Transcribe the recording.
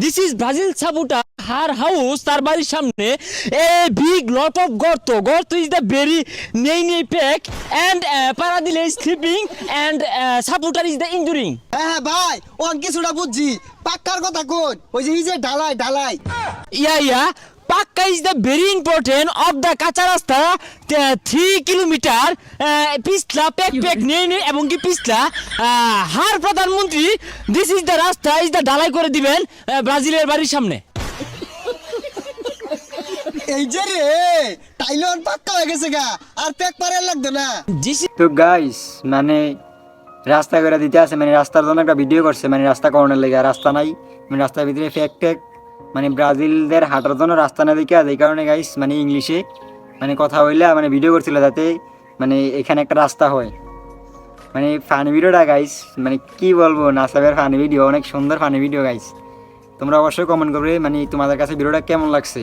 This is Brazil supporter her house তার বাড়ির সামনে এ বিগ লট অফ গর্ত ইজ দ্য ভেরি নেই প্যাক অ্যান্ড পারাদিলে is sleeping and supporter is the injuring. হ্যাঁ ভাই ও কিছুটা বুঝছি পাক্কার কথা কোন ওই যে ঢালাই ইয়া পাক্কা is the very important of the কাঁচা রাস্তা 3 কিলোমিটার পিছলা প্যাক নেই এবং কি পিছলা হার প্রধানমন্ত্রী দিস ইজ দ্য রাস্তা ইজ দ্য ঢালাই করে দিবেন ব্রাজিলের বাড়ির সামনে। এই যে রে টাইলন পাক্কা হয়ে গেছে গা আর প্যাক পারে লাগতো না। তো গাইস মানে রাস্তা করে দিতে আছে, মানে রাস্তার জন্য একটা ভিডিও করছে, মানে রাস্তা করণের লেগে রাস্তা নাই, মানে রাস্তার ভিতরে ফ্যাক মানে ব্রাজিলদের হাঁটার জন্য রাস্তা না দেখে এই কারণে গাইস মানে ইংলিশে মানে কথা হইলে মানে ভিডিও করছিল যাতে মানে এখানে একটা রাস্তা হয়। মানে ফানি ভিডিওটা গাইস মানে কি বলবো, নাসাবের ফানি ভিডিও, অনেক সুন্দর ফানি ভিডিও গাইস। তোমরা অবশ্যই কমেন্ট করবে মানে তোমাদের কাছে ভিডিওটা কেমন লাগছে।